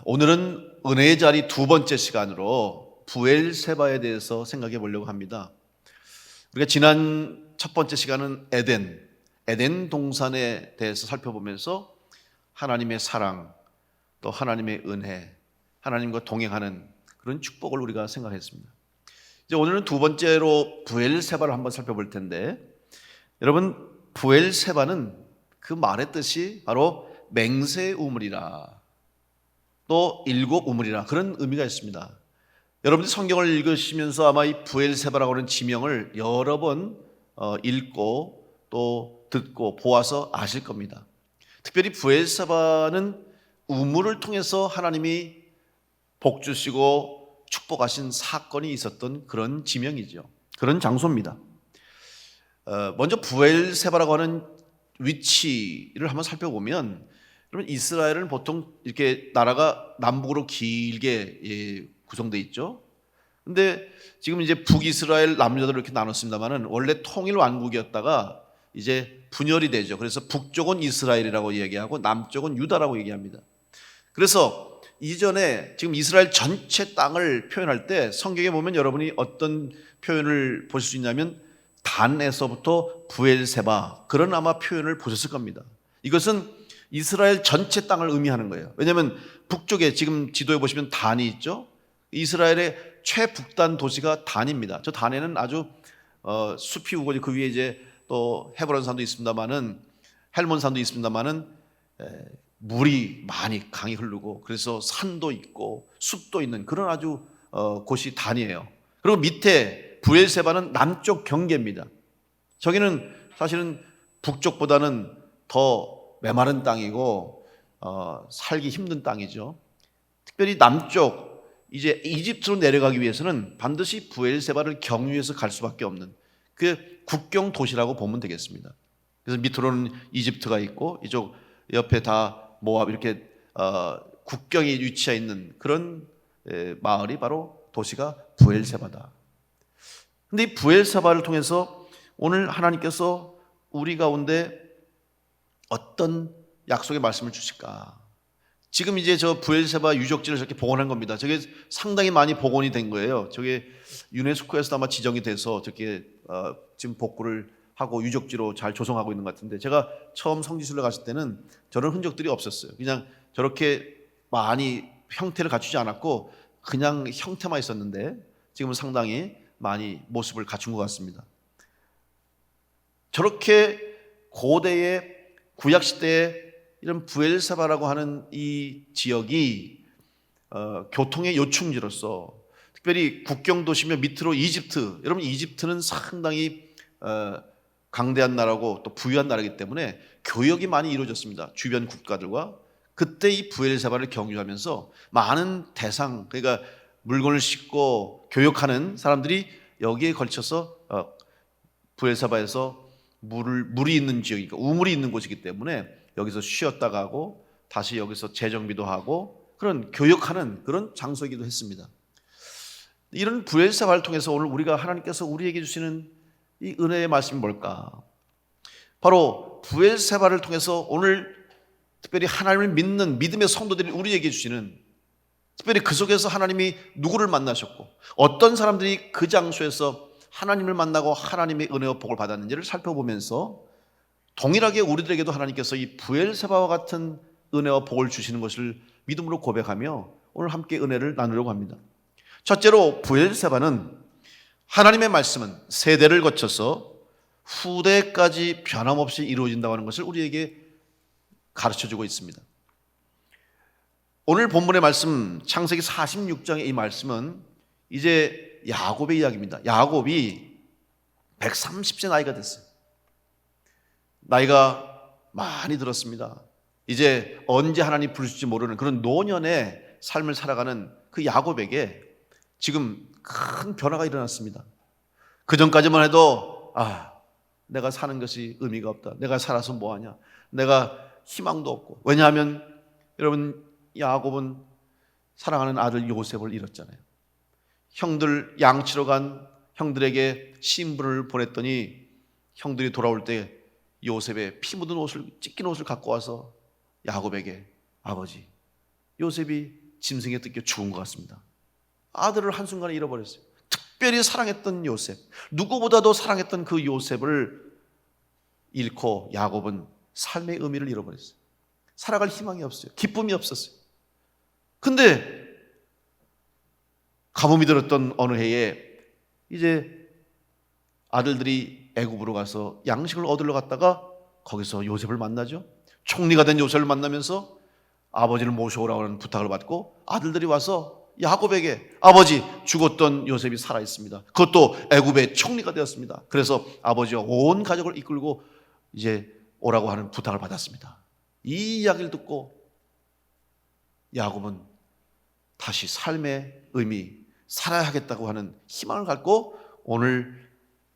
오늘은 은혜의 자리 두 번째 시간으로 부엘세바에 대해서 생각해 보려고 합니다. 우리가 지난 첫 번째 시간은 에덴 동산에 대해서 살펴보면서 하나님의 사랑, 또 하나님의 은혜, 하나님과 동행하는 그런 축복을 우리가 생각했습니다. 이제 오늘은 두 번째로 부엘세바를 한번 살펴볼 텐데, 여러분, 부엘세바는 그 말의 뜻이 바로 맹세 우물이라, 또 일곱 우물이라, 그런 의미가 있습니다. 여러분들이 성경을 읽으시면서 아마 이 부엘세바라고 하는 지명을 여러 번 읽고 또 듣고 보아서 아실 겁니다. 특별히 부엘세바는 우물을 통해서 하나님이 복 주시고 축복하신 사건이 있었던 그런 지명이죠. 그런 장소입니다. 먼저 부엘세바라고 하는 위치를 한번 살펴보면, 여러분, 이스라엘은 보통 이렇게 나라가 남북으로 길게 구성되어 있죠. 근데 지금 이제 북이스라엘 남유다로 이렇게 나눴습니다만은 원래 통일 왕국이었다가 이제 분열이 되죠. 그래서 북쪽은 이스라엘이라고 얘기하고 남쪽은 유다라고 얘기합니다. 그래서 이전에 지금 이스라엘 전체 땅을 표현할 때 성경에 보면 여러분이 어떤 표현을 보실 수 있냐면 단에서부터 부엘세바, 그런 아마 표현을 보셨을 겁니다. 이것은 이스라엘 전체 땅을 의미하는 거예요. 왜냐하면 북쪽에 지금 지도에 보시면 단이 있죠. 이스라엘의 최북단 도시가 단입니다. 저 단에는 아주 숲이 우거지, 그 위에 이제 또 헤브론 산도 있습니다만은, 헬몬 산도 있습니다만은 물이 많이 강이 흐르고, 그래서 산도 있고 숲도 있는 그런 아주 곳이 단이에요. 그리고 밑에 부엘세바는 남쪽 경계입니다. 저기는 사실은 북쪽보다는 더 메마른 땅이고 살기 힘든 땅이죠. 특별히 남쪽 이제 이집트로 내려가기 위해서는 반드시 부엘세바를 경유해서 갈 수밖에 없는 그 국경 도시라고 보면 되겠습니다. 그래서 밑으로는 이집트가 있고 이쪽 옆에 다 모압, 이렇게 국경에 위치해 있는 그런 마을이 바로 도시가 부엘세바다. 근데 이 부엘세바를 통해서 오늘 하나님께서 우리 가운데 어떤 약속의 말씀을 주실까? 지금 이제 저 부엘세바 유적지를 저렇게 복원한 겁니다. 저게 상당히 많이 복원이 된 거예요. 저게 유네스코에서 아마 지정이 돼서 저렇게 지금 복구를 하고 유적지로 잘 조성하고 있는 것 같은데, 제가 처음 성지순례 갔을 때는 저런 흔적들이 없었어요. 그냥 저렇게 많이 형태를 갖추지 않았고 그냥 형태만 있었는데 지금은 상당히 많이 모습을 갖춘 것 같습니다. 저렇게 고대의 구약시대에 이런 부엘세바라고 하는 이 지역이 교통의 요충지로서, 특별히 국경도시며 밑으로 이집트, 여러분 이집트는 상당히 강대한 나라고 또 부유한 나라이기 때문에 교역이 많이 이루어졌습니다. 주변 국가들과. 그때 이 부엘세바를 경유하면서 많은 대상, 그러니까 물건을 싣고 교역하는 사람들이 여기에 걸쳐서 부엘세바에서 물이 있는 지역이니까 우물이 있는 곳이기 때문에 여기서 쉬었다 가고 다시 여기서 재정비도 하고 그런 교역하는 그런 장소이기도 했습니다. 이런 부엘세바를 통해서 오늘 우리가 하나님께서 우리에게 주시는 이 은혜의 말씀이 뭘까? 바로 부엘세바를 통해서 오늘 특별히 하나님을 믿는 믿음의 성도들이 우리에게 주시는, 특별히 그 속에서 하나님이 누구를 만나셨고 어떤 사람들이 그 장소에서 하나님을 만나고 하나님의 은혜와 복을 받았는지를 살펴보면서 동일하게 우리들에게도 하나님께서 이 부엘세바와 같은 은혜와 복을 주시는 것을 믿음으로 고백하며 오늘 함께 은혜를 나누려고 합니다. 첫째로 부엘세바는 하나님의 말씀은 세대를 거쳐서 후대까지 변함없이 이루어진다고 하는 것을 우리에게 가르쳐주고 있습니다. 오늘 본문의 말씀 창세기 46장의 이 말씀은 이제 야곱의 이야기입니다. 야곱이 130세 나이가 됐어요. 나이가 많이 들었습니다. 이제 언제 하나님 부르실지 모르는 그런 노년의 삶을 살아가는 그 야곱에게 지금 큰 변화가 일어났습니다. 그 전까지만 해도 내가 사는 것이 의미가 없다. 내가 살아서 뭐하냐. 내가 희망도 없고. 왜냐하면 여러분, 야곱은 사랑하는 아들 요셉을 잃었잖아요. 형들 양치러 간 형들에게 신분을 보냈더니 형들이 돌아올 때 요셉의 피 묻은 옷을, 찢긴 옷을 갖고 와서 야곱에게, 아버지, 요셉이 짐승에 뜯겨 죽은 것 같습니다. 아들을 한순간에 잃어버렸어요. 특별히 사랑했던 요셉, 누구보다도 사랑했던 그 요셉을 잃고 야곱은 삶의 의미를 잃어버렸어요. 살아갈 희망이 없어요. 기쁨이 없었어요. 근데 가뭄이 들었던 어느 해에 이제 아들들이 애굽으로 가서 양식을 얻으러 갔다가 거기서 요셉을 만나죠. 총리가 된 요셉을 만나면서 아버지를 모셔오라고 하는 부탁을 받고 아들들이 와서 야곱에게 아버지, 죽었던 요셉이 살아있습니다. 그것도 애굽의 총리가 되었습니다. 그래서 아버지와 온 가족을 이끌고 이제 오라고 하는 부탁을 받았습니다. 이 이야기를 듣고 야곱은 다시 삶의 의미, 살아야 하겠다고 하는 희망을 갖고 오늘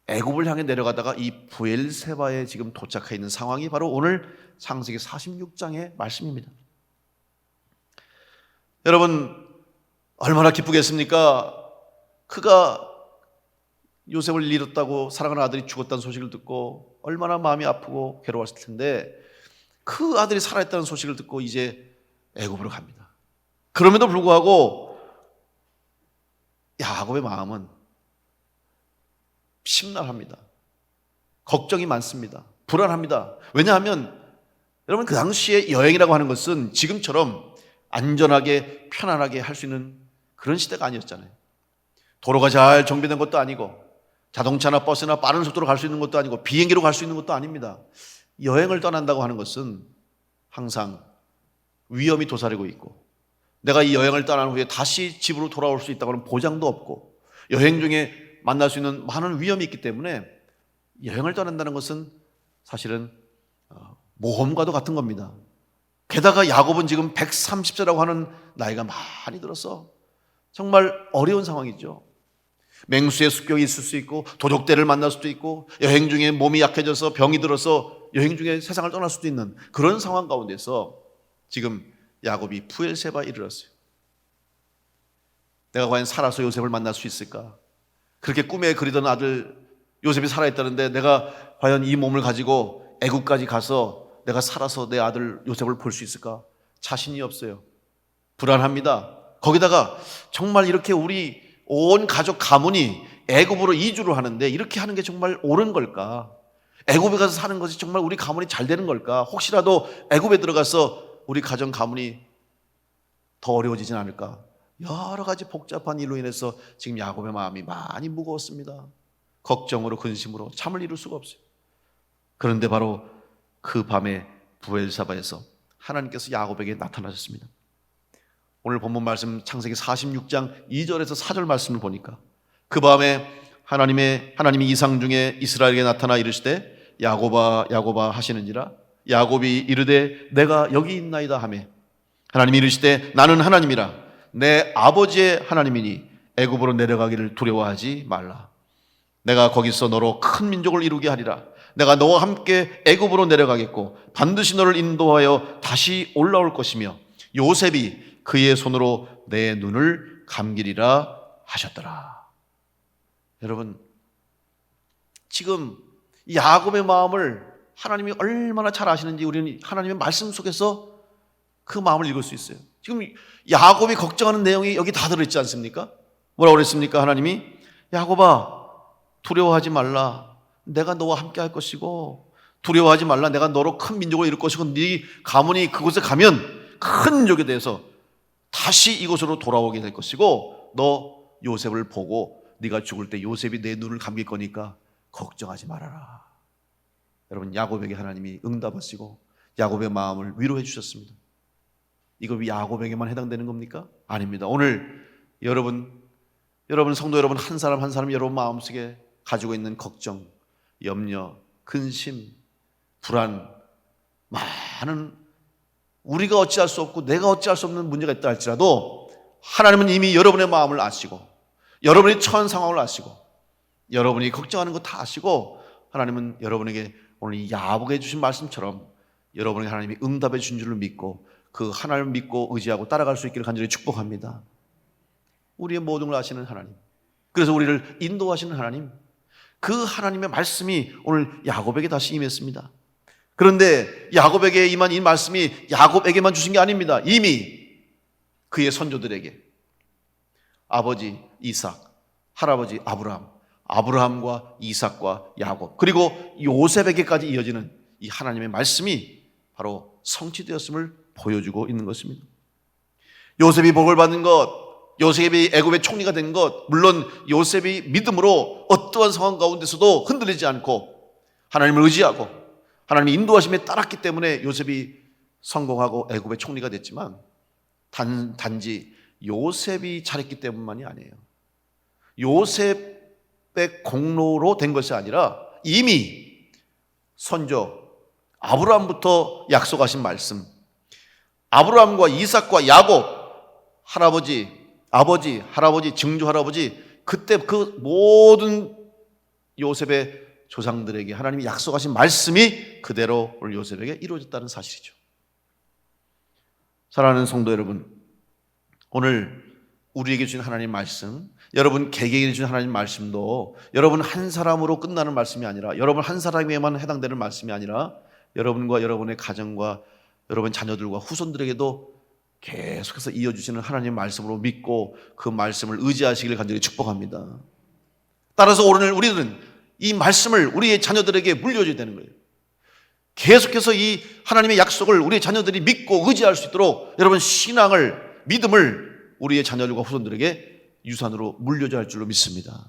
애굽을 향해 내려가다가 이 브엘세바에 지금 도착해 있는 상황이 바로 오늘 창세기 46장의 말씀입니다. 여러분, 얼마나 기쁘겠습니까? 그가 요셉을 잃었다고 사랑하는 아들이 죽었다는 소식을 듣고 얼마나 마음이 아프고 괴로웠을 텐데 그 아들이 살아있다는 소식을 듣고 이제 애굽으로 갑니다. 그럼에도 불구하고 야곱의 마음은 심란합니다. 걱정이 많습니다. 불안합니다. 왜냐하면 여러분, 그 당시에 여행이라고 하는 것은 지금처럼 안전하게 편안하게 할 수 있는 그런 시대가 아니었잖아요. 도로가 잘 정비된 것도 아니고 자동차나 버스나 빠른 속도로 갈 수 있는 것도 아니고 비행기로 갈 수 있는 것도 아닙니다. 여행을 떠난다고 하는 것은 항상 위험이 도사리고 있고 내가 이 여행을 떠난 후에 다시 집으로 돌아올 수 있다고 하는 보장도 없고 여행 중에 만날 수 있는 많은 위험이 있기 때문에 여행을 떠난다는 것은 사실은 모험과도 같은 겁니다. 게다가 야곱은 지금 130세라고 하는 나이가 많이 들어서 정말 어려운 상황이죠. 맹수의 습격이 있을 수 있고 도적대를 만날 수도 있고 여행 중에 몸이 약해져서 병이 들어서 여행 중에 세상을 떠날 수도 있는 그런 상황 가운데서 지금 야곱이 브엘세바에 이르렀어요. 내가 과연 살아서 요셉을 만날 수 있을까? 그렇게 꿈에 그리던 아들 요셉이 살아있다는데 내가 과연 이 몸을 가지고 애굽까지 가서 내가 살아서 내 아들 요셉을 볼 수 있을까? 자신이 없어요. 불안합니다. 거기다가 정말 이렇게 우리 온 가족 가문이 애굽으로 이주를 하는데 이렇게 하는 게 정말 옳은 걸까? 애굽에 가서 사는 것이 정말 우리 가문이 잘 되는 걸까? 혹시라도 애굽에 들어가서 우리 가정 가문이 더 어려워지진 않을까? 여러 가지 복잡한 일로 인해서 지금 야곱의 마음이 많이 무거웠습니다. 걱정으로 근심으로 잠을 이룰 수가 없어요. 그런데 바로 그 밤에 브엘사바에서 하나님께서 야곱에게 나타나셨습니다. 오늘 본문 말씀 창세기 46장 2절에서 4절 말씀을 보니까 그 밤에 하나님이 이상 중에 이스라엘에게 나타나 이르시되 야곱아 야곱아 하시는지라 야곱이 이르되 내가 여기 있나이다 하매 하나님이 이르시되 나는 하나님이라 내 아버지의 하나님이니 애굽으로 내려가기를 두려워하지 말라. 내가 거기서 너로 큰 민족을 이루게 하리라. 내가 너와 함께 애굽으로 내려가겠고 반드시 너를 인도하여 다시 올라올 것이며 요셉이 그의 손으로 내 눈을 감기리라 하셨더라. 여러분, 지금 야곱의 마음을 하나님이 얼마나 잘 아시는지 우리는 하나님의 말씀 속에서 그 마음을 읽을 수 있어요. 지금 야곱이 걱정하는 내용이 여기 다 들어있지 않습니까? 뭐라고 그랬습니까? 하나님이 야곱아 두려워하지 말라. 내가 너와 함께 할 것이고 두려워하지 말라. 내가 너로 큰 민족을 이룰 것이고 네 가문이 그곳에 가면 큰 민족에 대해서 다시 이곳으로 돌아오게 될 것이고 너 요셉을 보고 네가 죽을 때 요셉이 내 눈을 감길 거니까 걱정하지 말아라. 여러분, 야곱에게 하나님이 응답하시고 야곱의 마음을 위로해 주셨습니다. 이거 야곱에게만 해당되는 겁니까? 아닙니다. 오늘 여러분 성도 여러분 한 사람 한 사람 여러분 마음속에 가지고 있는 걱정, 염려, 근심, 불안, 많은 우리가 어찌할 수 없고 내가 어찌할 수 없는 문제가 있다 할지라도 하나님은 이미 여러분의 마음을 아시고 여러분이 처한 상황을 아시고 여러분이 걱정하는 거 다 아시고 하나님은 여러분에게 오늘 이 야곱에게 주신 말씀처럼 여러분에게 하나님이 응답해 주신 줄을 믿고 그 하나님을 믿고 의지하고 따라갈 수 있기를 간절히 축복합니다. 우리의 모든 걸 아시는 하나님, 그래서 우리를 인도하시는 하나님, 그 하나님의 말씀이 오늘 야곱에게 다시 임했습니다. 그런데 야곱에게 임한 이 말씀이 야곱에게만 주신 게 아닙니다. 이미 그의 선조들에게 아버지 이삭, 할아버지 아브라함, 아브라함과 이삭과 야곱, 그리고 요셉에게까지 이어지는 이 하나님의 말씀이 바로 성취되었음을 보여주고 있는 것입니다. 요셉이 복을 받은 것, 요셉이 애굽의 총리가 된 것, 물론 요셉이 믿음으로 어떠한 상황 가운데서도 흔들리지 않고 하나님을 의지하고 하나님의 인도하심에 따랐기 때문에 요셉이 성공하고 애굽의 총리가 됐지만 단지 요셉이 잘했기 때문만이 아니에요. 요셉의 공로로 된 것이 아니라 이미 선조 아브라함부터 약속하신 말씀, 아브라함과 이삭과 야곱, 할아버지, 아버지, 할아버지, 증조 할아버지, 그때 그 모든 요셉의 조상들에게 하나님이 약속하신 말씀이 그대로 오늘 요셉에게 이루어졌다는 사실이죠. 사랑하는 성도 여러분, 오늘 우리에게 주신 하나님 말씀, 여러분 개개인에게 주신 하나님 말씀도 여러분 한 사람으로 끝나는 말씀이 아니라, 여러분 한 사람에게만 해당되는 말씀이 아니라 여러분과 여러분의 가정과 여러분 자녀들과 후손들에게도 계속해서 이어주시는 하나님 말씀으로 믿고 그 말씀을 의지하시기를 간절히 축복합니다. 따라서 오늘 우리는 이 말씀을 우리의 자녀들에게 물려줘야 되는 거예요. 계속해서 이 하나님의 약속을 우리의 자녀들이 믿고 의지할 수 있도록 여러분 신앙을, 믿음을 우리의 자녀들과 후손들에게 유산으로 물려줘야 할 줄로 믿습니다.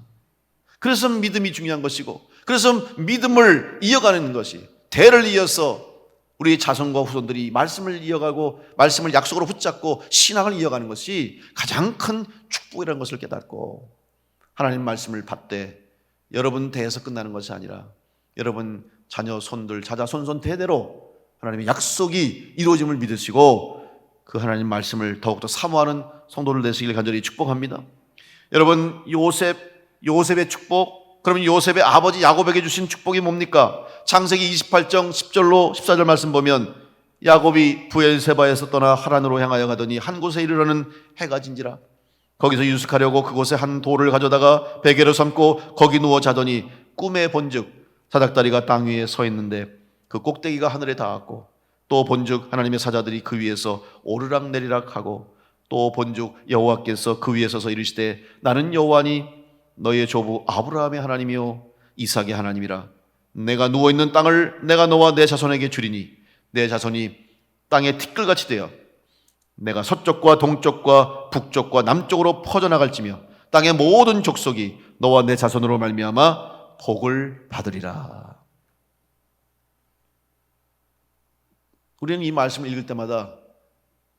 그래서 믿음이 중요한 것이고, 그래서 믿음을 이어가는 것이, 대를 이어서 우리의 자손과 후손들이 말씀을 이어가고 말씀을 약속으로 붙잡고 신앙을 이어가는 것이 가장 큰 축복이라는 것을 깨닫고, 하나님 말씀을 받되 여러분 대에서 끝나는 것이 아니라 여러분 자녀, 손들, 자자, 손손 대대로 하나님의 약속이 이루어짐을 믿으시고 그 하나님 말씀을 더욱더 사모하는 성도들 되시길 간절히 축복합니다. 여러분, 요셉의 축복, 그러면 요셉의 아버지 야곱에게 주신 축복이 뭡니까? 창세기 28장 10절로 14절 말씀 보면 야곱이 부엘세바에서 떠나 하란으로 향하여 가더니 한 곳에 이르러는 해가 진지라. 거기서 유숙하려고 그곳에 한 돌을 가져다가 베개로 삼고 거기 누워 자더니 꿈에 본즉 사닥다리가 땅 위에 서 있는데 그 꼭대기가 하늘에 닿았고, 또 본즉 하나님의 사자들이 그 위에서 오르락 내리락 하고, 또 본즉 여호와께서 그 위에 서서 이르시되 나는 여호와니 너의 조부 아브라함의 하나님이요 이삭의 하나님이라. 내가 누워있는 땅을 내가 너와 내 자손에게 주리니 내 자손이 땅의 티끌같이 되어 내가 서쪽과 동쪽과 북쪽과 남쪽으로 퍼져나갈지며 땅의 모든 족속이 너와 내 자손으로 말미암아 복을 받으리라. 우리는 이 말씀을 읽을 때마다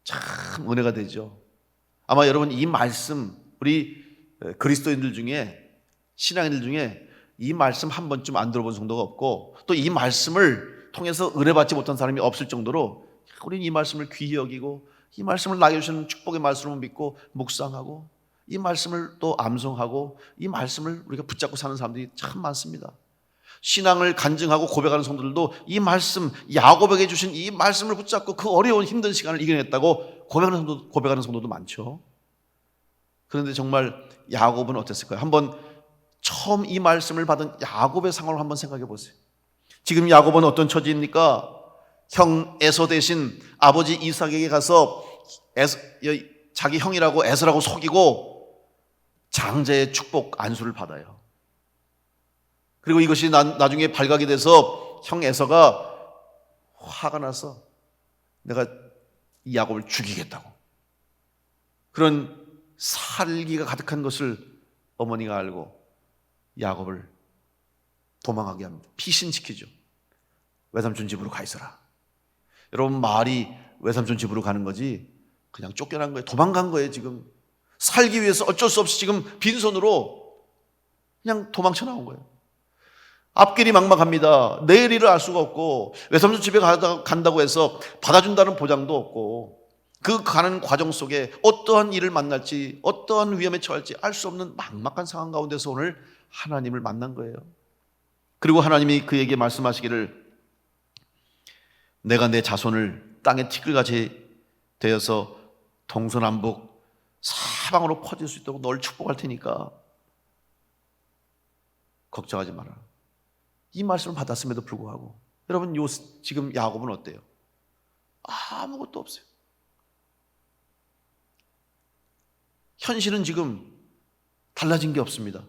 참 은혜가 되죠. 아마 여러분 이 말씀, 우리 그리스도인들 중에, 신앙인들 중에 이 말씀 한 번쯤 안 들어본 성도가 없고, 또 이 말씀을 통해서 은혜받지 못한 사람이 없을 정도로 우리는 이 말씀을 귀히 여기고 이 말씀을 나에게 주시는 축복의 말씀을 믿고 묵상하고 이 말씀을 또 암송하고 이 말씀을 우리가 붙잡고 사는 사람들이 참 많습니다. 신앙을 간증하고 고백하는 성도들도 이 말씀, 야곱에게 주신 이 말씀을 붙잡고 그 어려운 힘든 시간을 이겨냈다고 고백하는 성도도 많죠. 그런데 정말 야곱은 어땠을까요? 한번 처음 이 말씀을 받은 야곱의 상황을 한번 생각해 보세요. 지금 야곱은 어떤 처지입니까? 형 에서 대신 아버지 이삭에게 가서 자기 형이라고 에서라고 속이고 장자의 축복 안수를 받아요. 그리고 이것이 나중에 발각이 돼서 형 에서가 화가 나서 내가 이 야곱을 죽이겠다고, 그런 살기가 가득한 것을 어머니가 알고 야곱을 도망하게 합니다. 피신시키죠. 외삼촌 집으로 가 있어라. 여러분, 말이 외삼촌 집으로 가는 거지 그냥 쫓겨난 거예요. 도망간 거예요. 지금 살기 위해서 어쩔 수 없이 지금 빈손으로 그냥 도망쳐 나온 거예요. 앞길이 막막합니다. 내일 일을 알 수가 없고 외삼촌 집에 간다고 해서 받아준다는 보장도 없고, 그 가는 과정 속에 어떠한 일을 만날지, 어떠한 위험에 처할지 알 수 없는 막막한 상황 가운데서 오늘 하나님을 만난 거예요. 그리고 하나님이 그에게 말씀하시기를 내가 내 자손을 땅의 티끌같이 되어서 동서남북 사방으로 퍼질 수 있도록 널 축복할 테니까 걱정하지 마라. 이 말씀을 받았음에도 불구하고 여러분, 지금 야곱은 어때요? 아무것도 없어요. 현실은 지금 달라진 게 없습니다.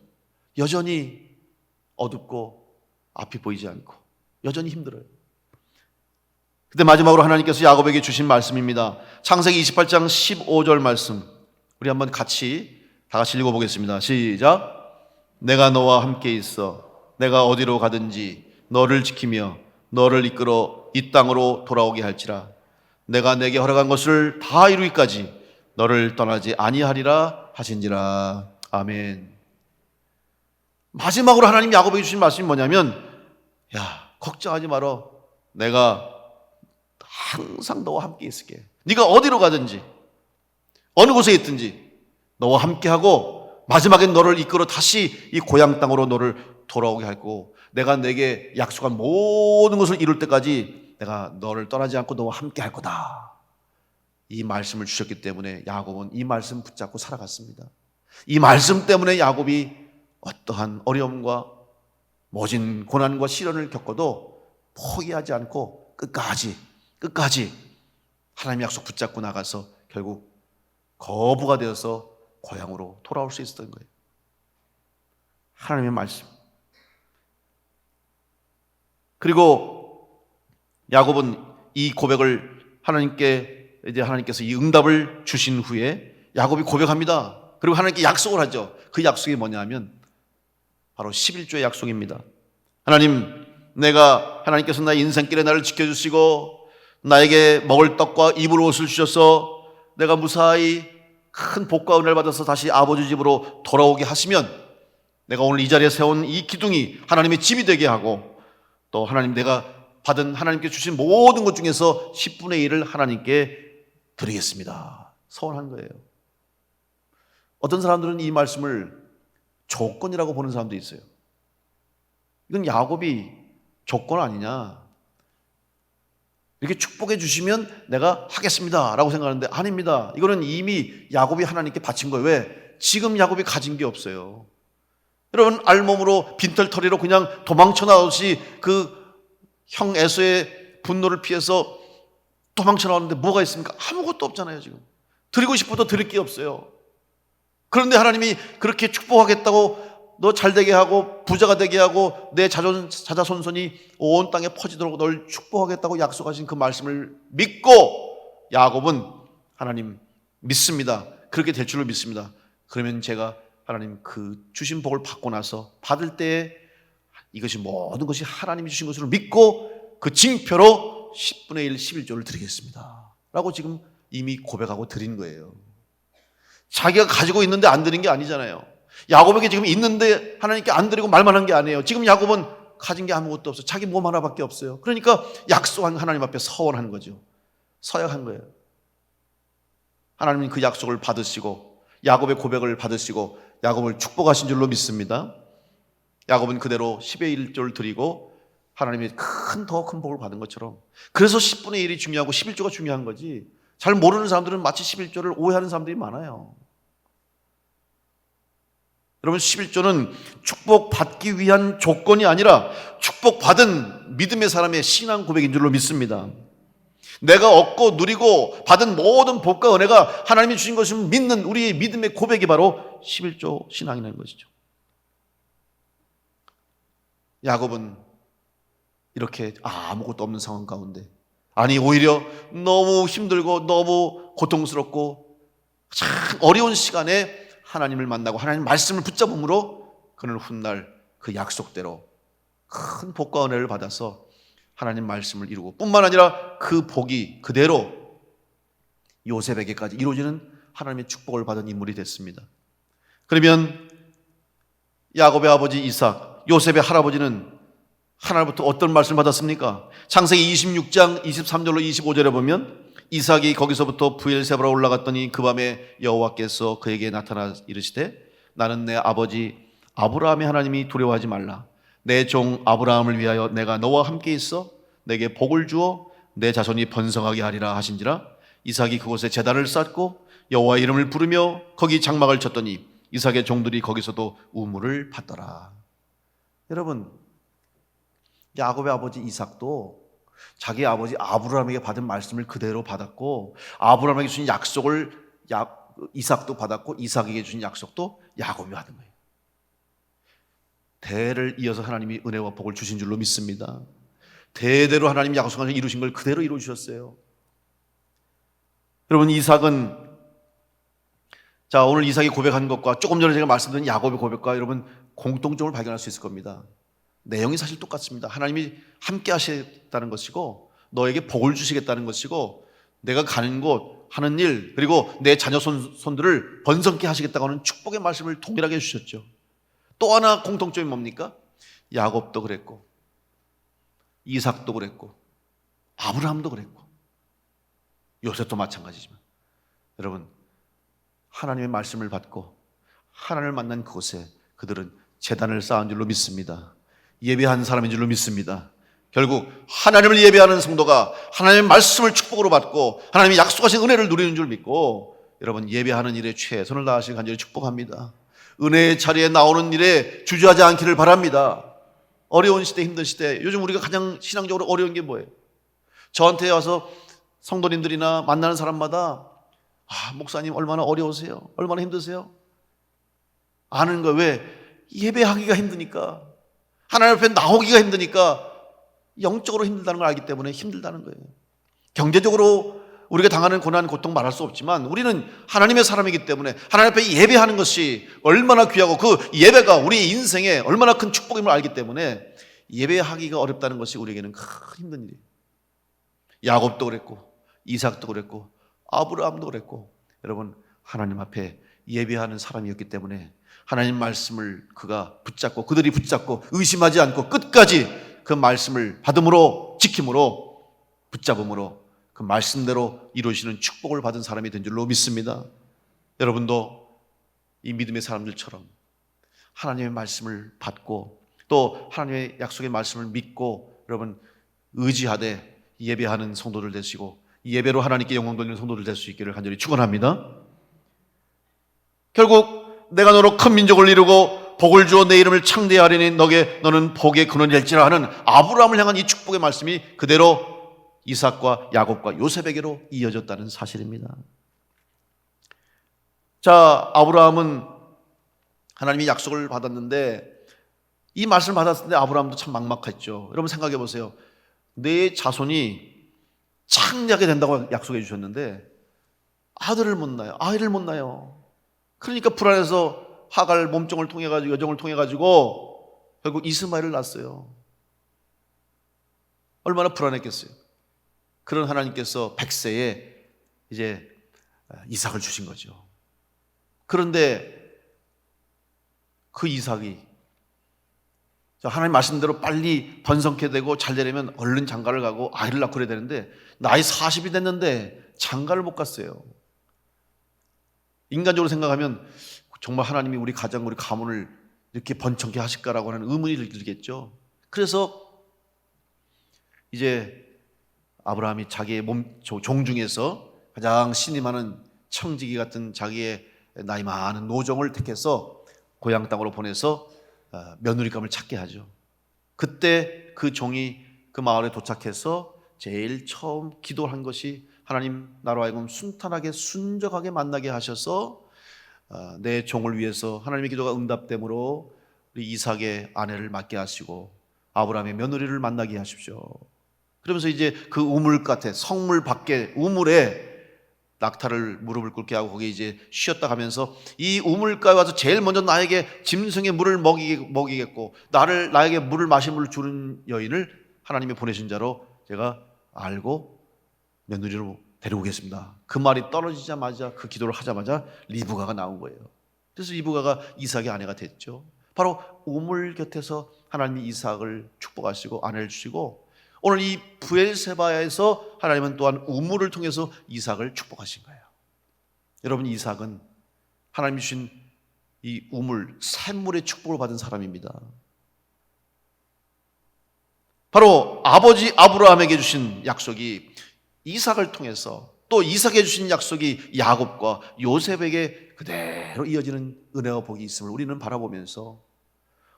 여전히 어둡고 앞이 보이지 않고 여전히 힘들어요. 그때 마지막으로 하나님께서 야곱에게 주신 말씀입니다. 창세기 28장 15절 말씀, 우리 한번 같이 다 같이 읽어보겠습니다. 시작. 내가 너와 함께 있어 내가 어디로 가든지 너를 지키며 너를 이끌어 이 땅으로 돌아오게 할지라. 내가 내게 허락한 것을 다 이루기까지 너를 떠나지 아니하리라 하신지라. 아멘. 마지막으로 하나님 야곱에게 주신 말씀이 뭐냐면, 야, 걱정하지 마라. 내가 항상 너와 함께 있을게. 네가 어디로 가든지 어느 곳에 있든지 너와 함께하고 마지막엔 너를 이끌어 다시 이 고향 땅으로 너를 돌아오게 할 거고, 내가 내게 약속한 모든 것을 이룰 때까지 내가 너를 떠나지 않고 너와 함께 할 거다. 이 말씀을 주셨기 때문에 야곱은 이 말씀 붙잡고 살아갔습니다. 이 말씀 때문에 야곱이 어떠한 어려움과 모진 고난과 시련을 겪어도 포기하지 않고 끝까지 하나님의 약속 붙잡고 나가서 결국 거부가 되어서 고향으로 돌아올 수 있었던 거예요. 하나님의 말씀. 그리고 야곱은 이 고백을 하나님께서 이 응답을 주신 후에 야곱이 고백합니다. 그리고 하나님께 약속을 하죠. 그 약속이 뭐냐면 바로 11조의 약속입니다. 하나님, 하나님께서 나의 인생길에 나를 지켜주시고 나에게 먹을 떡과 입을 옷을 주셔서 내가 무사히 큰 복과 은혜를 받아서 다시 아버지 집으로 돌아오게 하시면 내가 오늘 이 자리에 세운 이 기둥이 하나님의 집이 되게 하고, 또 하나님, 내가 받은 하나님께 주신 모든 것 중에서 10분의 1을 하나님께 드리겠습니다. 서원한 거예요. 어떤 사람들은 이 말씀을 조건이라고 보는 사람도 있어요. 이건 야곱이 조건 아니냐, 이렇게 축복해 주시면 내가 하겠습니다 라고 생각하는데 아닙니다. 이거는 이미 야곱이 하나님께 바친 거예요. 왜? 지금 야곱이 가진 게 없어요. 여러분, 알몸으로 빈털터리로 그냥 도망쳐 나오듯이 그 형 에서의 분노를 피해서 도망쳐 나왔는데 뭐가 있습니까? 아무것도 없잖아요. 지금 드리고 싶어도 드릴 게 없어요. 그런데 하나님이 그렇게 축복하겠다고 너 잘되게 하고 부자가 되게 하고 내 자자손손이 온 땅에 퍼지도록 널 축복하겠다고 약속하신 그 말씀을 믿고 야곱은 하나님 믿습니다. 그렇게 될 줄로 믿습니다. 그러면 제가 하나님 그 주신 복을 받고 나서 받을 때에 이것이 모든 것이 하나님이 주신 것을 믿고 그 징표로 10분의 1, 11조를 드리겠습니다 라고 지금 이미 고백하고 드린 거예요. 자기가 가지고 있는데 안 드린 게 아니잖아요. 야곱에게 지금 있는데 하나님께 안 드리고 말만 한 게 아니에요. 지금 야곱은 가진 게 아무것도 없어요. 자기 몸 하나밖에 없어요. 그러니까 약속한 하나님 앞에 서원한 거죠. 서약한 거예요. 하나님은 그 약속을 받으시고 야곱의 고백을 받으시고 야곱을 축복하신 줄로 믿습니다. 야곱은 그대로 10의 1조를 드리고 하나님이 더 큰 복을 받은 것처럼, 그래서 10분의 1이 중요하고 11조가 중요한 거지, 잘 모르는 사람들은 마치 11조를 오해하는 사람들이 많아요. 여러분, 11조는 축복받기 위한 조건이 아니라 축복받은 믿음의 사람의 신앙 고백인 줄로 믿습니다. 내가 얻고 누리고 받은 모든 복과 은혜가 하나님이 주신 것을 믿는 우리의 믿음의 고백이 바로 11조 신앙이라는 것이죠. 야곱은 이렇게 아무것도 없는 상황 가운데, 아니 오히려 너무 힘들고 너무 고통스럽고 참 어려운 시간에 하나님을 만나고 하나님 말씀을 붙잡음으로 그는 훗날 그 약속대로 큰 복과 은혜를 받아서 하나님 말씀을 이루고, 뿐만 아니라 그 복이 그대로 요셉에게까지 이루어지는 하나님의 축복을 받은 인물이 됐습니다. 그러면 야곱의 아버지 이삭, 요셉의 할아버지는 하나님부터 어떤 말씀을 받았습니까? 창세기 26장 23절로 25절에 보면 이삭이 거기서부터 브엘세바로 올라갔더니 그 밤에 여호와께서 그에게 나타나 이르시되 나는 내 아버지 아브라함의 하나님이 두려워하지 말라. 내 종 아브라함을 위하여 내가 너와 함께 있어 내게 복을 주어 내 자손이 번성하게 하리라 하신지라. 이삭이 그곳에 제단을 쌓고 여호와의 이름을 부르며 거기 장막을 쳤더니 이삭의 종들이 거기서도 우물을 받더라. 여러분, 야곱의 아버지 이삭도 자기 아버지 아브라함에게 받은 말씀을 그대로 받았고 아브라함에게 주신 약속을 이삭도 받았고 이삭에게 주신 약속도 야곱이 받은 거예요. 대를 이어서 하나님이 은혜와 복을 주신 줄로 믿습니다. 대대로 하나님이 약속한 이루신 걸 그대로 이루셨어요. 여러분, 이삭은, 자, 오늘 이삭이 고백한 것과 조금 전에 제가 말씀드린 야곱의 고백과 여러분 공통점을 발견할 수 있을 겁니다. 내용이 사실 똑같습니다. 하나님이 함께 하시겠다는 것이고 너에게 복을 주시겠다는 것이고 내가 가는 곳, 하는 일, 그리고 내 자녀 손들을 번성케 하시겠다고 하는 축복의 말씀을 동일하게 해주셨죠. 또 하나 공통점이 뭡니까? 야곱도 그랬고 이삭도 그랬고 아브라함도 그랬고 요셉도 마찬가지지만 여러분, 하나님의 말씀을 받고 하나님을 만난 그곳에 그들은 제단을 쌓은 줄로 믿습니다. 예배한 사람인 줄로 믿습니다. 결국 하나님을 예배하는 성도가 하나님의 말씀을 축복으로 받고 하나님이 약속하신 은혜를 누리는 줄 믿고 여러분, 예배하는 일에 최선을 다하시길 간절히 축복합니다. 은혜의 자리에 나오는 일에 주저하지 않기를 바랍니다. 어려운 시대, 힘든 시대, 요즘 우리가 가장 신앙적으로 어려운 게 뭐예요? 저한테 와서 성도님들이나 만나는 사람마다 목사님 얼마나 어려우세요? 얼마나 힘드세요? 아는 거예요. 왜? 예배하기가 힘드니까, 하나님 앞에 나오기가 힘드니까, 영적으로 힘들다는 걸 알기 때문에 힘들다는 거예요. 경제적으로 우리가 당하는 고난, 고통 말할 수 없지만 우리는 하나님의 사람이기 때문에 하나님 앞에 예배하는 것이 얼마나 귀하고 그 예배가 우리의 인생에 얼마나 큰 축복임을 알기 때문에 예배하기가 어렵다는 것이 우리에게는 큰 힘든 일이에요. 야곱도 그랬고 이삭도 그랬고 아브라함도 그랬고 여러분, 하나님 앞에 예배하는 사람이었기 때문에 하나님 말씀을 그가 붙잡고 그들이 붙잡고 의심하지 않고 끝까지 그 말씀을 받음으로, 지킴으로, 붙잡음으로 그 말씀대로 이루시는 축복을 받은 사람이 된 줄로 믿습니다. 여러분도 이 믿음의 사람들처럼 하나님의 말씀을 받고 또 하나님의 약속의 말씀을 믿고 여러분 의지하되 예배하는 성도들 되시고 예배로 하나님께 영광 돌리는 성도들 될 수 있기를 간절히 축원합니다. 결국 내가 너로 큰 민족을 이루고 복을 주어 내 이름을 창대하리니 너는 복의 근원이 될지라 하는 아브라함을 향한 이 축복의 말씀이 그대로 이삭과 야곱과 요셉에게로 이어졌다는 사실입니다. 자, 아브라함은 하나님이 약속을 받았는데 이 말씀을 받았을 때 아브라함도 참 막막했죠. 여러분 생각해 보세요. 내 자손이 창대하게 된다고 약속해 주셨는데 아들을 못 낳아요. 아이를 못 낳아요. 그러니까 불안해서 하갈 몸종을 통해 가지고 여정을 통해 가지고 결국 이스마엘을 낳았어요. 얼마나 불안했겠어요. 그런 하나님께서 100세에 이제 이삭을 주신 거죠. 그런데 그 이삭이 하나님 말씀대로 빨리 번성케 되고 잘 되려면 얼른 장가를 가고 아이를 낳고 그래야 되는데 나이 40이 됐는데 장가를 못 갔어요. 인간적으로 생각하면 정말 하나님이 우리 가정, 우리 가문을 이렇게 번창케 하실까라고 하는 의문이 들겠죠. 그래서 이제 아브라함이 자기의 종 중에서 가장 신임하는 청지기 같은 자기의 나이 많은 노종을 택해서 고향 땅으로 보내서 며느리감을 찾게 하죠. 그때 그 종이 그 마을에 도착해서 제일 처음 기도한 것이 하나님 나로 하여금 순탄하게 순적하게 만나게 하셔서 내 종을 위해서 하나님의 기도가 응답됨으로 우리 이삭의 아내를 맡게 하시고 아브라함의 며느리를 만나게 하십시오. 그러면서 이제 그 우물 같아 성물 밖에 우물에 낙타를 무릎을 꿇게 하고 거기 이제 쉬었다 가면서 이 우물가에 와서 제일 먼저 나에게 짐승의 물을 먹이겠고 나에게 물을 마심을 주는 여인을 하나님이 보내신 자로 제가 알고 며느리로 데려오겠습니다. 그 말이 떨어지자마자 그 기도를 하자마자 리브가가 나온 거예요. 그래서 리브가가 이삭의 아내가 됐죠. 바로 우물 곁에서 하나님이 이삭을 축복하시고 아내를 주시고 오늘 이 브엘세바에서 하나님은 또한 우물을 통해서 이삭을 축복하신 거예요. 여러분, 이삭은 하나님이 주신 이 우물, 샘물의 축복을 받은 사람입니다. 바로 아버지 아브라함에게 주신 약속이 이삭을 통해서 또 이삭에게 주신 약속이 야곱과 요셉에게 그대로 이어지는 은혜와 복이 있음을 우리는 바라보면서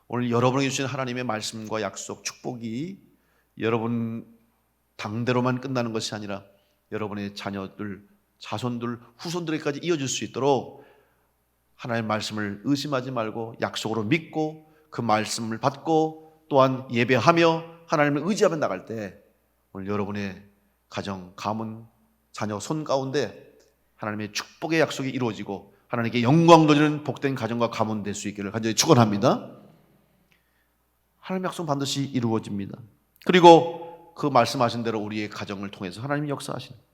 오늘 여러분에게 주신 하나님의 말씀과 약속, 축복이 여러분 당대로만 끝나는 것이 아니라 여러분의 자녀들, 자손들, 후손들에게까지 이어질 수 있도록 하나님의 말씀을 의심하지 말고 약속으로 믿고 그 말씀을 받고 또한 예배하며 하나님을 의지하며 나갈 때 오늘 여러분의 가정, 가문, 자녀 손 가운데 하나님의 축복의 약속이 이루어지고 하나님께 영광 돌리는 복된 가정과 가문 될 수 있기를 간절히 축원합니다. 하나님의 약속은 반드시 이루어집니다. 그리고 그 말씀하신 대로 우리의 가정을 통해서 하나님이 역사하시는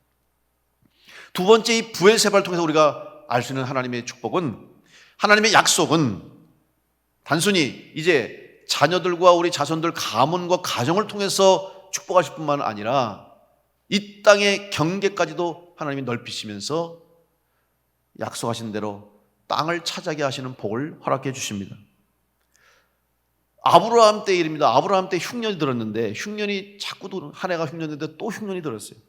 두 번째, 이 부엘세바를 통해서 우리가 알 수 있는 하나님의 축복은, 하나님의 약속은 단순히 이제 자녀들과 우리 자손들 가문과 가정을 통해서 축복하실 뿐만 아니라 이 땅의 경계까지도 하나님이 넓히시면서 약속하신 대로 땅을 차지하게 하시는 복을 허락해 주십니다. 아브라함 때 일입니다. 아브라함 때 흉년이 들었는데, 흉년이 자꾸 한 해가 흉년이 됐는데 또 흉년이 들었어요.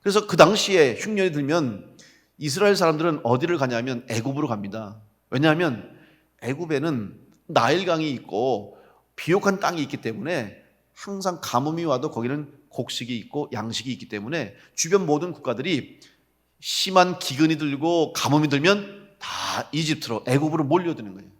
그래서 그 당시에 흉년이 들면 이스라엘 사람들은 어디를 가냐면 애굽으로 갑니다. 왜냐하면 애굽에는 나일강이 있고 비옥한 땅이 있기 때문에 항상 가뭄이 와도 거기는 곡식이 있고 양식이 있기 때문에 주변 모든 국가들이 심한 기근이 들고 가뭄이 들면 다 이집트로, 애굽으로 몰려드는 거예요.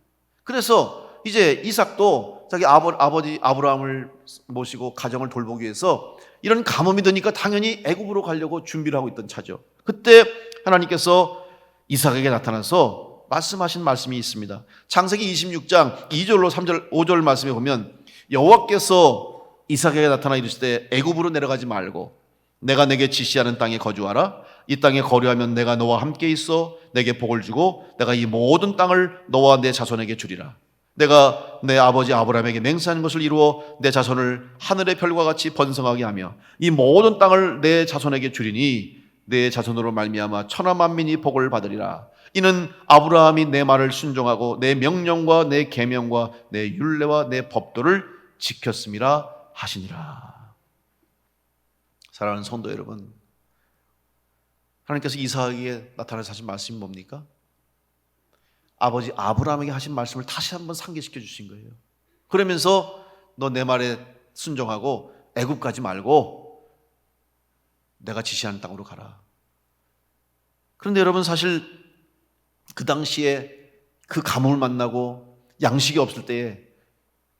그래서 이제 이삭도 자기 아버지 아브라함을 모시고 가정을 돌보기 위해서 이런 가뭄이 드니까 당연히 애굽으로 가려고 준비를 하고 있던 차죠. 그때 하나님께서 이삭에게 나타나서 말씀하신 말씀이 있습니다. 창세기 26장 2절로 3절 5절 말씀에 보면 여호와께서 이삭에게 나타나 이르시되 애굽으로 내려가지 말고 내가 내게 지시하는 땅에 거주하라. 이 땅에 거류하면 내가 너와 함께 있어 내게 복을 주고 내가 이 모든 땅을 너와 내 자손에게 주리라. 내가 내 아버지 아브라함에게 맹세한 것을 이루어 내 자손을 하늘의 별과 같이 번성하게 하며 이 모든 땅을 내 자손에게 주리니 내 자손으로 말미암아 천하 만민이 복을 받으리라. 이는 아브라함이 내 말을 순종하고 내 명령과 내 계명과 내 율례와 내 법도를 지켰음이라 하시니라. 사랑하는 성도 여러분, 하나님께서 이삭에게 나타나서 하신 말씀이 뭡니까? 아버지 아브라함에게 하신 말씀을 다시 한번 상기시켜 주신 거예요. 그러면서 너 내 말에 순종하고 애굽 가지 말고 내가 지시하는 땅으로 가라. 그런데 여러분, 사실 그 당시에 그 가뭄을 만나고 양식이 없을 때에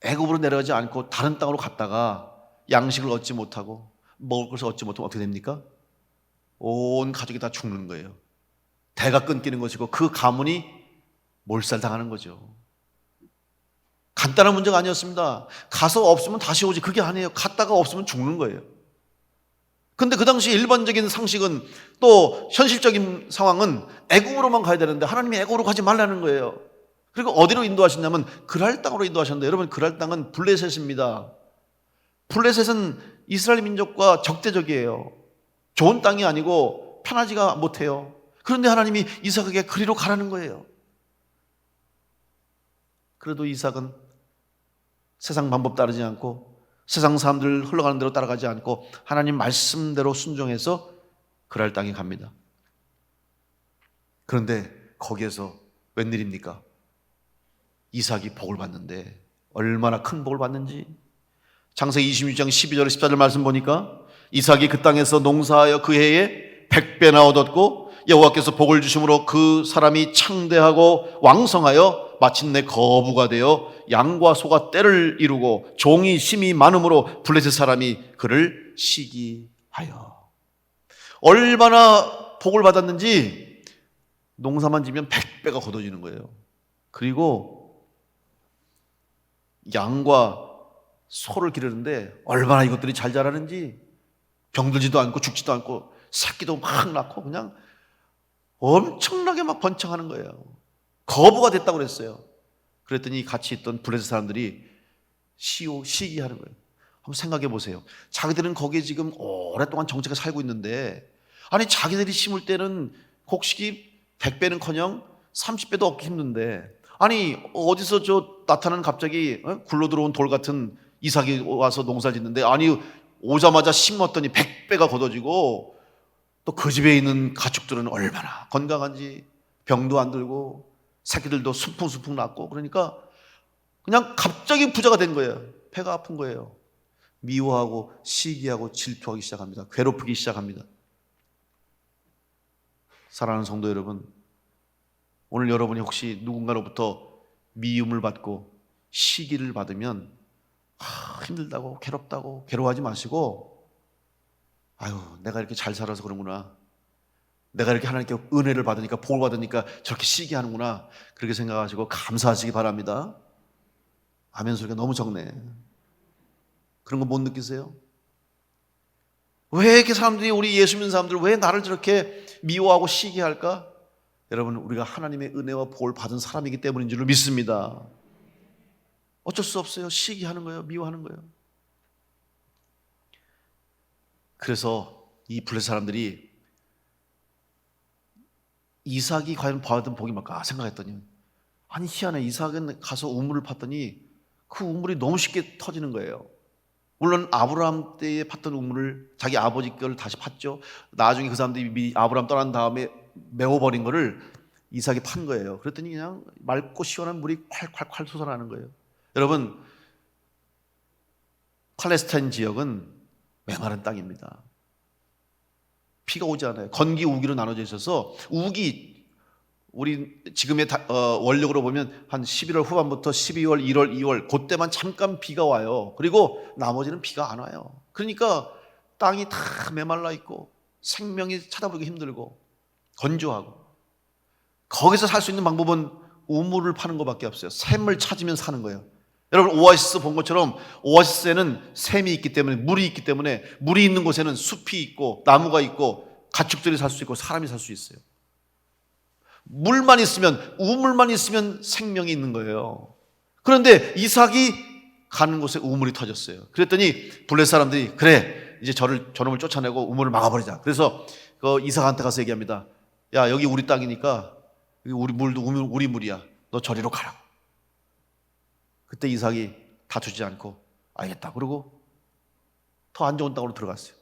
애굽으로 내려가지 않고 다른 땅으로 갔다가 양식을 얻지 못하고 먹을 것을 얻지 못하면 어떻게 됩니까? 온 가족이 다 죽는 거예요. 대가 끊기는 것이고 그 가문이 몰살당하는 거죠. 간단한 문제가 아니었습니다. 가서 없으면 다시 오지, 그게 아니에요. 갔다가 없으면 죽는 거예요. 근데 그 당시 일반적인 상식은, 또 현실적인 상황은 애굽으로만 가야 되는데 하나님이 애굽으로 가지 말라는 거예요. 그리고 어디로 인도하셨냐면 그랄 땅으로 인도하셨는데, 여러분 그랄 땅은 블레셋입니다. 블레셋은 이스라엘 민족과 적대적이에요. 좋은 땅이 아니고 편하지가 못해요. 그런데 하나님이 이삭에게 그리로 가라는 거예요. 그래도 이삭은 세상 방법 따르지 않고 세상 사람들 흘러가는 대로 따라가지 않고 하나님 말씀대로 순종해서 그랄 땅에 갑니다. 그런데 거기에서 웬일입니까? 이삭이 복을 받는데 얼마나 큰 복을 받는지, 창세기 26장 12절 14절 말씀 보니까 이삭이 그 땅에서 농사하여 그 해에 100배나 얻었고 여호와께서 복을 주심으로 그 사람이 창대하고 왕성하여 마침내 거부가 되어 양과 소가 떼를 이루고 종이 심이 많음으로 블레셋 사람이 그를 시기하여. 얼마나 복을 받았는지, 농사만 지면 100배가 거둬지는 거예요. 그리고 양과 소를 기르는데 얼마나 이것들이 잘 자라는지, 병들지도 않고 죽지도 않고 새끼도 막 낳고 그냥 엄청나게 막 번창하는 거예요. 거부가 됐다고 그랬어요. 그랬더니 같이 있던 블레셋 사람들이 시기하는 거예요. 한번 생각해 보세요. 자기들은 거기에 지금 오랫동안 정착해 살고 있는데, 아니 자기들이 심을 때는 곡식이 100배는커녕 30배도 얻기 힘든데, 아니 어디서 나타나는 갑자기 굴러 들어온 돌 같은 이삭이 와서 농사를 짓는데, 아니 오자마자 심었더니 100배가 걷어지고, 또 그 집에 있는 가축들은 얼마나 건강한지, 병도 안 들고 새끼들도 순풍순풍 낳고, 그러니까 그냥 갑자기 부자가 된 거예요. 배가 아픈 거예요. 미워하고 시기하고 질투하기 시작합니다. 괴롭히기 시작합니다. 사랑하는 성도 여러분, 오늘 여러분이 혹시 누군가로부터 미움을 받고 시기를 받으면 힘들다고 괴롭다고 괴로워하지 마시고, 아유 내가 이렇게 잘 살아서 그런구나, 내가 이렇게 하나님께 은혜를 받으니까 복을 받으니까 저렇게 시기하는구나, 그렇게 생각하시고 감사하시기 바랍니다. 아멘 소리가 너무 적네. 그런 거 못 느끼세요? 왜 이렇게 사람들이, 우리 예수 믿는 사람들 왜 나를 저렇게 미워하고 시기할까? 여러분, 우리가 하나님의 은혜와 복을 받은 사람이기 때문인 줄로 믿습니다. 어쩔 수 없어요. 시기하는 거예요. 미워하는 거예요. 그래서 이 블레셋 사람들이 이삭이 과연 받은 복이 뭘까 생각했더니, 아니 희한해, 이삭은 가서 우물을 팠더니 그 우물이 너무 쉽게 터지는 거예요. 물론 아브라함 때에 팠던 우물을 자기 아버지 걸 다시 팠죠. 나중에 그 사람들이 미리 아브라함 떠난 다음에 메워버린 거를 이삭이 판 거예요. 그랬더니 그냥 맑고 시원한 물이 콸콸콸 솟아나는 거예요. 여러분, 팔레스타인 지역은 메마른 땅입니다. 비가 오지 않아요. 건기, 우기로 나눠져 있어서, 우기, 우리 지금의 원력으로 보면 한 11월 후반부터 12월, 1월, 2월 그때만 잠깐 비가 와요. 그리고 나머지는 비가 안 와요. 그러니까 땅이 다 메말라 있고 생명이 찾아보기 힘들고 건조하고, 거기서 살 수 있는 방법은 우물을 파는 것밖에 없어요. 샘을 찾으면 사는 거예요. 여러분, 오아시스 본 것처럼 오아시스에는 샘이 있기 때문에, 물이 있기 때문에, 물이 있는 곳에는 숲이 있고 나무가 있고 가축들이 살 수 있고 사람이 살 수 있어요. 물만 있으면, 우물만 있으면 생명이 있는 거예요. 그런데 이삭이 가는 곳에 우물이 터졌어요. 그랬더니 블레셋 사람들이, 그래 이제 저놈을 쫓아내고 우물을 막아버리자. 그래서 그 이삭한테 가서 얘기합니다. 야, 여기 우리 땅이니까 우리 물도 우리 물이야. 너 저리로 가라고. 그때 이삭이 다투지 않고 알겠다 그러고 더 안 좋은 땅으로 들어갔어요.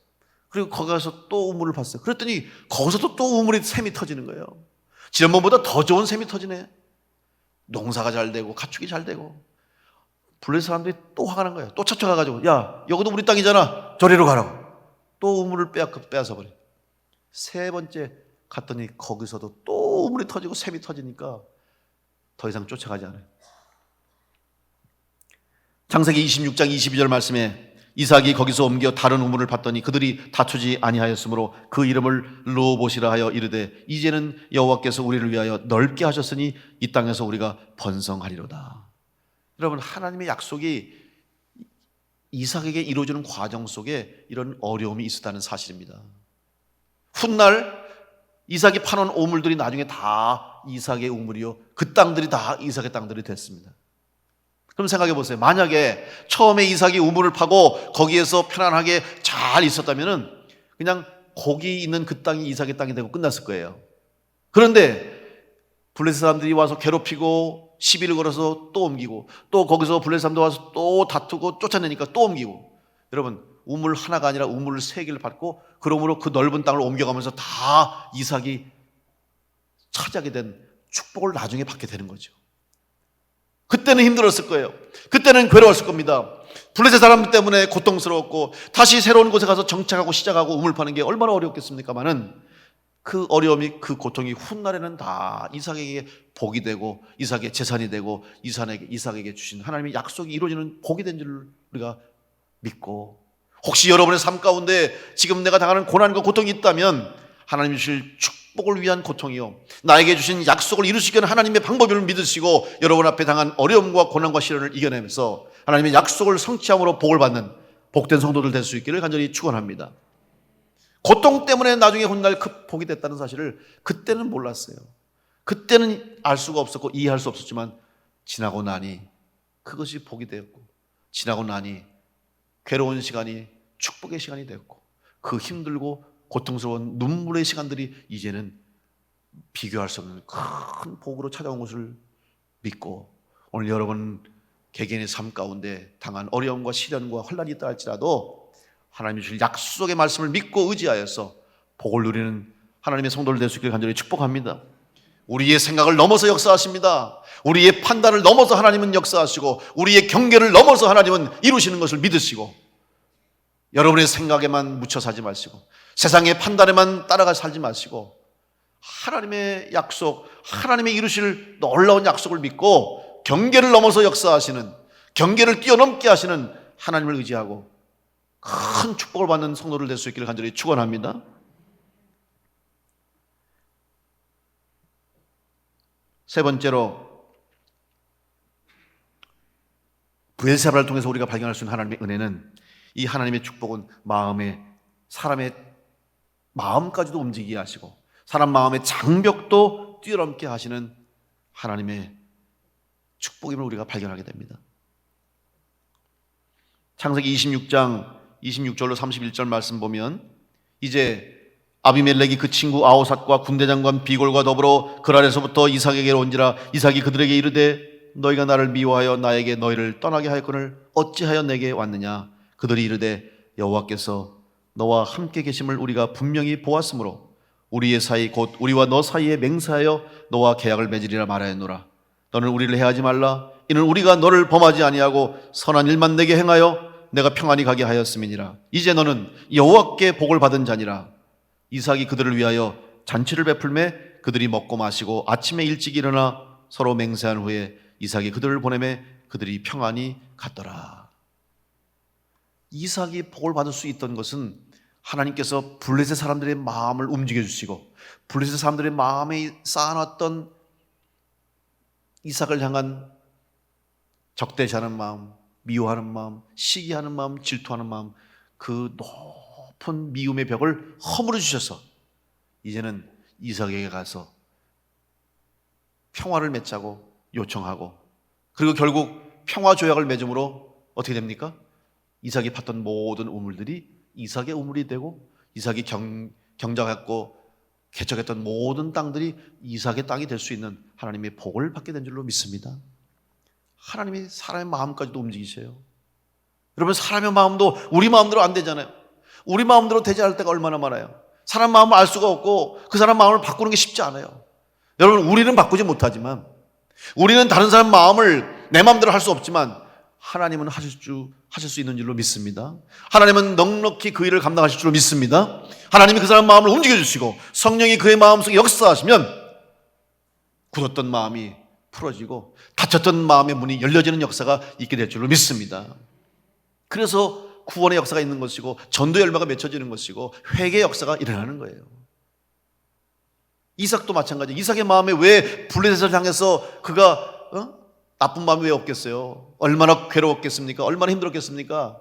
그리고 거기 가서 또 우물을 봤어요. 그랬더니 거기서도 또 우물이 샘이 터지는 거예요. 지난번보다 더 좋은 샘이 터지네. 농사가 잘 되고 가축이 잘 되고. 블레셋 사람들이 또 화가 난 거예요. 또 쫓아가가지고, 야, 여기도 우리 땅이잖아, 저리로 가라고. 또 우물을 빼앗아 버려. 세 번째 갔더니 거기서도 또 우물이 터지고 샘이 터지니까 더 이상 쫓아가지 않아요. 창세기 26장 22절 말씀에 이삭이 거기서 옮겨 다른 우물을 봤더니 그들이 다투지 아니하였으므로 그 이름을 르호봇이라 하여 이르되, 이제는 여호와께서 우리를 위하여 넓게 하셨으니 이 땅에서 우리가 번성하리로다. 여러분, 하나님의 약속이 이삭에게 이루어지는 과정 속에 이런 어려움이 있었다는 사실입니다. 훗날 이삭이 파놓은 우물들이 나중에 다 이삭의 우물이요, 그 땅들이 다 이삭의 땅들이 됐습니다. 그럼 생각해 보세요. 만약에 처음에 이삭이 우물을 파고 거기에서 편안하게 잘 있었다면 그냥 거기 있는 그 땅이 이삭의 땅이 되고 끝났을 거예요. 그런데 블레셋 사람들이 와서 괴롭히고 시비를 걸어서 또 옮기고, 또 거기서 블레셋 사람들 와서 또 다투고 쫓아내니까 또 옮기고. 여러분, 우물 하나가 아니라 우물을 3개를 받고, 그러므로 그 넓은 땅을 옮겨가면서 다 이삭이 차지하게 된 축복을 나중에 받게 되는 거죠. 그때는 힘들었을 거예요. 그때는 괴로웠을 겁니다. 블레셋 사람 때문에 고통스러웠고, 다시 새로운 곳에 가서 정착하고 시작하고 우물 파는 게 얼마나 어렵겠습니까마는, 그 어려움이, 그 고통이 훗날에는 다 이삭에게 복이 되고 이삭의 재산이 되고 이삭에게 주신 하나님의 약속이 이루어지는 복이 된 줄 우리가 믿고, 혹시 여러분의 삶 가운데 지금 내가 당하는 고난과 고통이 있다면 하나님이 주실 축복을 위한 고통이요, 나에게 주신 약속을 이루시기 위한 하나님의 방법을 믿으시고 여러분 앞에 당한 어려움과 고난과 시련을 이겨내면서 하나님의 약속을 성취함으로 복을 받는 복된 성도들 될 수 있기를 간절히 축원합니다. 고통 때문에 나중에 훗날 그 복이 됐다는 사실을 그때는 몰랐어요. 그때는 알 수가 없었고 이해할 수 없었지만, 지나고 나니 그것이 복이 되었고, 지나고 나니 괴로운 시간이 축복의 시간이 되었고, 그 힘들고 고통스러운 눈물의 시간들이 이제는 비교할 수 없는 큰 복으로 찾아온 것을 믿고, 오늘 여러분 개개인의 삶 가운데 당한 어려움과 시련과 혼란이 있다 할지라도 하나님이 주실 약속의 말씀을 믿고 의지하여서 복을 누리는 하나님의 성도를 될 수 있기를 간절히 축복합니다. 우리의 생각을 넘어서 역사하십니다. 우리의 판단을 넘어서 하나님은 역사하시고, 우리의 경계를 넘어서 하나님은 이루시는 것을 믿으시고, 여러분의 생각에만 묻혀 살지 마시고, 세상의 판단에만 따라가 살지 마시고, 하나님의 약속, 하나님의 이루실 놀라운 약속을 믿고 경계를 넘어서 역사하시는, 경계를 뛰어넘게 하시는 하나님을 의지하고 큰 축복을 받는 성도들 될 수 있기를 간절히 축원합니다. 세 번째로, 브엘세바를 통해서 우리가 발견할 수 있는 하나님의 은혜는, 이 하나님의 축복은 사람의 마음까지도 움직이게 하시고 사람 마음의 장벽도 뛰어넘게 하시는 하나님의 축복임을 우리가 발견하게 됩니다. 창세기 26장 26절로 31절 말씀 보면, 이제 아비멜렉이 그 친구 아호삿과 군대장관 비골과 더불어 그랄에서부터 이삭에게로 온지라. 이삭이 그들에게 이르되 너희가 나를 미워하여 나에게 너희를 떠나게 하였거늘 어찌하여 내게 왔느냐. 그들이 이르되 여호와께서 너와 함께 계심을 우리가 분명히 보았으므로 우리의 사이 곧 우리와 너 사이에 맹세하여 너와 계약을 맺으리라 말하였노라. 너는 우리를 해하지 말라. 이는 우리가 너를 범하지 아니하고 선한 일만 내게 행하여 내가 평안히 가게 하였음이니라. 이제 너는 여호와께 복을 받은 자니라. 이삭이 그들을 위하여 잔치를 베풀매 그들이 먹고 마시고 아침에 일찍 일어나 서로 맹세한 후에 이삭이 그들을 보내매 그들이 평안히 갔더라. 이삭이 복을 받을 수 있던 것은 하나님께서 블레셋 사람들의 마음을 움직여 주시고 블레셋 사람들의 마음에 쌓아놨던 이삭을 향한 적대시하는 마음, 미워하는 마음, 시기하는 마음, 질투하는 마음, 그 높은 미움의 벽을 허물어 주셔서 이제는 이삭에게 가서 평화를 맺자고 요청하고, 그리고 결국 평화 조약을 맺음으로 어떻게 됩니까? 이삭이 팠던 모든 우물들이 이삭의 우물이 되고, 이삭이 경작했고 개척했던 모든 땅들이 이삭의 땅이 될 수 있는 하나님의 복을 받게 된 줄로 믿습니다. 하나님이 사람의 마음까지도 움직이세요. 여러분, 사람의 마음도 우리 마음대로 안 되잖아요. 우리 마음대로 되지 않을 때가 얼마나 많아요. 사람 마음을 알 수가 없고 그 사람 마음을 바꾸는 게 쉽지 않아요. 여러분, 우리는 바꾸지 못하지만, 우리는 다른 사람 마음을 내 마음대로 할 수 없지만 하나님은 하실 수 있는 줄로 믿습니다. 하나님은 넉넉히 그 일을 감당하실 줄로 믿습니다. 하나님이 그 사람 마음을 움직여 주시고 성령이 그의 마음속에 역사하시면 굳었던 마음이 풀어지고 닫혔던 마음의 문이 열려지는 역사가 있게 될 줄로 믿습니다. 그래서 구원의 역사가 있는 것이고 전도의 열매가 맺혀지는 것이고 회개의 역사가 일어나는 거예요. 이삭도 마찬가지. 이삭의 마음에 왜 블레셋을 향해서 그가 나쁜 마음이 왜 없겠어요? 얼마나 괴로웠겠습니까? 얼마나 힘들었겠습니까?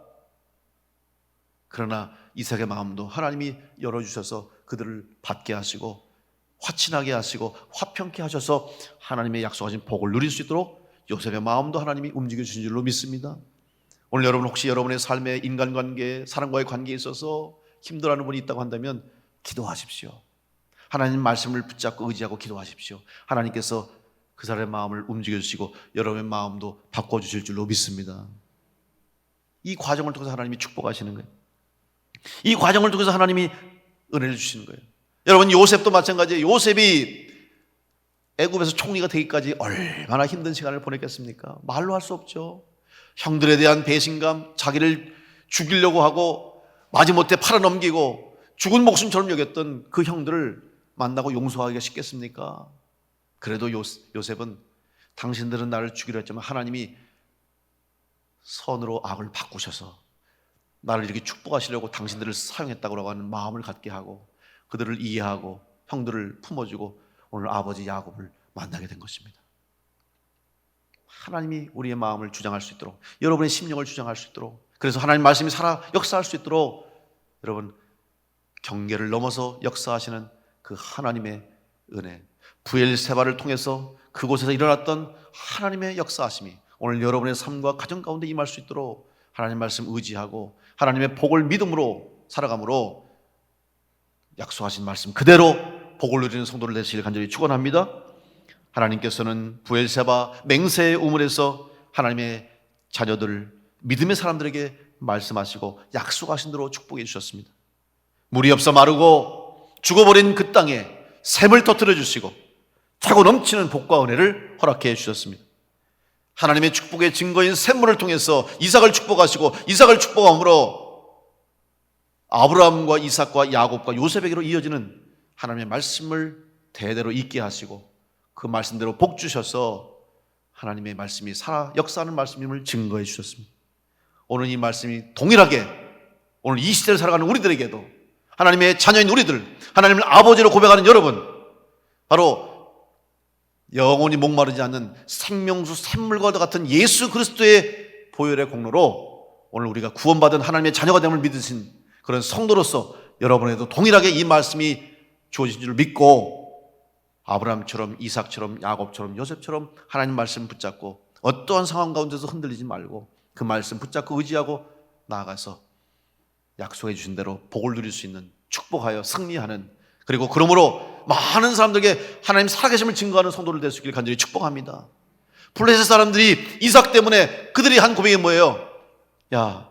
그러나 이삭의 마음도 하나님이 열어주셔서 그들을 받게 하시고 화친하게 하시고 화평케 하셔서 하나님의 약속하신 복을 누릴 수 있도록 요셉의 마음도 하나님이 움직여 주신 줄로 믿습니다. 오늘 여러분, 혹시 여러분의 삶의 인간관계, 사람과의 관계에 있어서 힘들어하는 분이 있다고 한다면 기도하십시오. 하나님 말씀을 붙잡고 의지하고 기도하십시오. 하나님께서 그 사람의 마음을 움직여 주시고 여러분의 마음도 바꿔주실 줄로 믿습니다. 이 과정을 통해서 하나님이 축복하시는 거예요. 이 과정을 통해서 하나님이 은혜를 주시는 거예요. 여러분, 요셉도 마찬가지예요. 요셉이 애굽에서 총리가 되기까지 얼마나 힘든 시간을 보냈겠습니까? 말로 할 수 없죠. 형들에 대한 배신감, 자기를 죽이려고 하고 마지못해 팔아넘기고 죽은 목숨처럼 여겼던 그 형들을 만나고 용서하기가 쉽겠습니까? 그래도 요셉은 당신들은 나를 죽이려 했지만 하나님이 선으로 악을 바꾸셔서 나를 이렇게 축복하시려고 당신들을 사용했다고 하는 마음을 갖게 하고 그들을 이해하고 형들을 품어주고 오늘 아버지 야곱을 만나게 된 것입니다. 하나님이 우리의 마음을 주장할 수 있도록, 여러분의 심령을 주장할 수 있도록, 그래서 하나님 말씀이 살아 역사할 수 있도록 여러분, 경계를 넘어서 역사하시는 그 하나님의 은혜, 브엘세바를 통해서 그곳에서 일어났던 하나님의 역사하심이 오늘 여러분의 삶과 가정 가운데 임할 수 있도록 하나님 말씀 의지하고 하나님의 복을 믿음으로 살아감으로 약속하신 말씀 그대로 복을 누리는 성도를 되시길 간절히 축원합니다. 하나님께서는 브엘세바 맹세의 우물에서 하나님의 자녀들, 믿음의 사람들에게 말씀하시고 약속하신 대로 축복해 주셨습니다. 물이 없어 마르고 죽어버린 그 땅에 샘을 터뜨려 주시고 차고 넘치는 복과 은혜를 허락해 주셨습니다. 하나님의 축복의 증거인 샘물을 통해서 이삭을 축복하시고 이삭을 축복함으로 아브라함과 이삭과 야곱과 요셉에게로 이어지는 하나님의 말씀을 대대로 있게 하시고 그 말씀대로 복 주셔서 하나님의 말씀이 살아 역사하는 말씀임을 증거해 주셨습니다. 오늘 이 말씀이 동일하게 오늘 이 시대를 살아가는 우리들에게도, 하나님의 자녀인 우리들, 하나님을 아버지로 고백하는 여러분, 바로 영원히 목마르지 않는 생명수 샘물과 같은 예수 그리스도의 보혈의 공로로 오늘 우리가 구원받은 하나님의 자녀가 됨을 믿으신 그런 성도로서 여러분에도 동일하게 이 말씀이 주어진 줄 믿고 아브라함처럼, 이삭처럼, 야곱처럼, 요셉처럼 하나님 말씀 붙잡고 어떠한 상황 가운데서 흔들리지 말고 그 말씀 붙잡고 의지하고 나아가서 약속해 주신 대로 복을 누릴 수 있는, 축복하여 승리하는, 그리고 그러므로 많은 사람들에게 하나님 살아계심을 증거하는 성도를 될 수 있기를 간절히 축복합니다. 블레셋 사람들이 이삭 때문에 그들이 한 고백이 뭐예요? 야,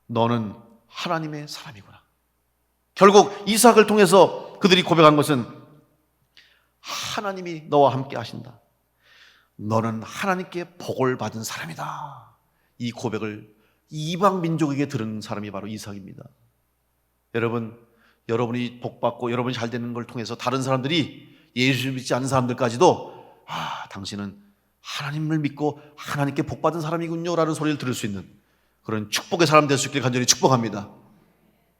너는 하나님의 사람이구나. 결국 이삭을 통해서 그들이 고백한 것은 하나님이 너와 함께 하신다. 너는 하나님께 복을 받은 사람이다. 이 고백을 이방 민족에게 들은 사람이 바로 이삭입니다. 여러분이 복받고 여러분이 잘 되는 걸 통해서 다른 사람들이, 예수 믿지 않는 사람들까지도 당신은 하나님을 믿고 하나님께 복받은 사람이군요 라는 소리를 들을 수 있는 그런 축복의 사람 될 수 있기를 간절히 축복합니다.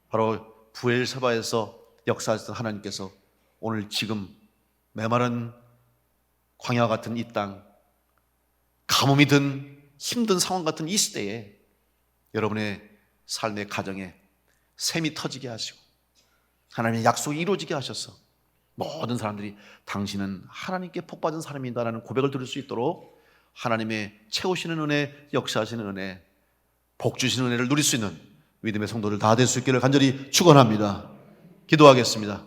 바로 부엘세바에서 역사하셨던 하나님께서 오늘 지금 메마른 광야 같은 이 땅, 가뭄이 든 힘든 상황 같은 이 시대에 여러분의 삶의 가정에 샘이 터지게 하시고 하나님의 약속이 이루어지게 하셔서 모든 사람들이 당신은 하나님께 복받은 사람이다라는 고백을 들을 수 있도록 하나님의 채우시는 은혜, 역사하시는 은혜, 복 주시는 은혜를 누릴 수 있는 믿음의 성도들 다 될 수 있기를 간절히 축원합니다. 기도하겠습니다.